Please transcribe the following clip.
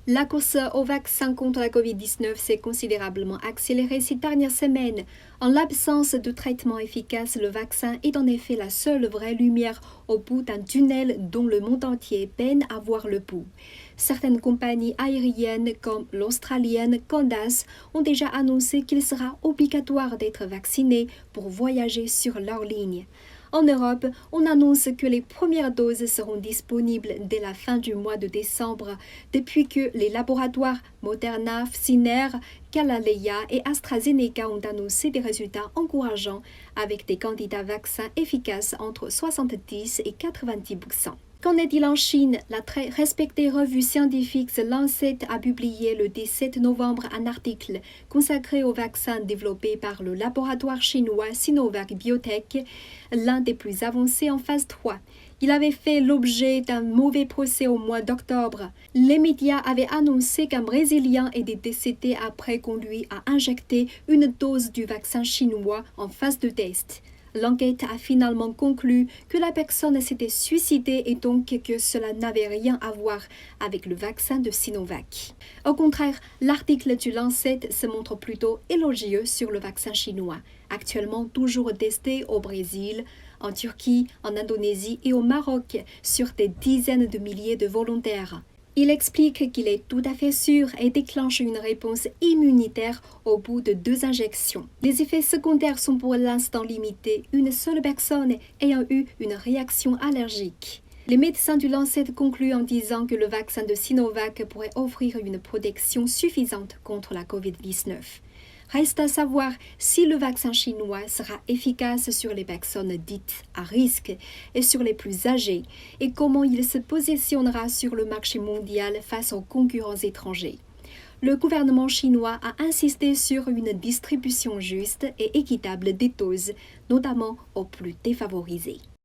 La course au vaccin contre la COVID-19 s'est considérablement accélérée ces dernières semaines. En l'absence de traitement efficace, le vaccin est en effet la seule vraie lumière au bout d'un tunnel dont le monde entier peine à voir le bout. Certaines compagnies aériennes comme l'australienne Qantas ont déjà annoncé qu'il sera obligatoire d'être vacciné pour voyager sur leur ligne. En Europe, on annonce que les premières doses seront disponibles dès la fin du mois de décembre, depuis que les laboratoires Moderna, Pfizer, Galilea et AstraZeneca ont annoncé des résultats encourageants avec des candidats vaccins efficaces entre 70 et 90%. Qu'en est-il en Chine? La très respectée revue scientifique The Lancet a publié le 17 novembre un article consacré au vaccin développé par le laboratoire chinois Sinovac Biotech, l'un des plus avancés en phase 3. Il avait fait l'objet d'un mauvais procès au mois d'octobre. Les médias avaient annoncé qu'un Brésilien était décédé après qu'on lui a injecté une dose du vaccin chinois en phase de test. L'enquête a finalement conclu que la personne s'était suicidée et donc que cela n'avait rien à voir avec le vaccin de Sinovac. Au contraire, l'article du Lancet se montre plutôt élogieux sur le vaccin chinois, actuellement toujours testé au Brésil, en Turquie, en Indonésie et au Maroc sur des dizaines de milliers de volontaires. Il explique qu'il est tout à fait sûr et déclenche une réponse immunitaire au bout de 2 injections. Les effets secondaires sont pour l'instant limités, une seule personne ayant eu une réaction allergique. Les médecins du Lancet concluent en disant que le vaccin de Sinovac pourrait offrir une protection suffisante contre la COVID-19. Reste à savoir si le vaccin chinois sera efficace sur les personnes dites à risque et sur les plus âgées, et comment il se positionnera sur le marché mondial face aux concurrents étrangers. Le gouvernement chinois a insisté sur une distribution juste et équitable des doses, notamment aux plus défavorisés.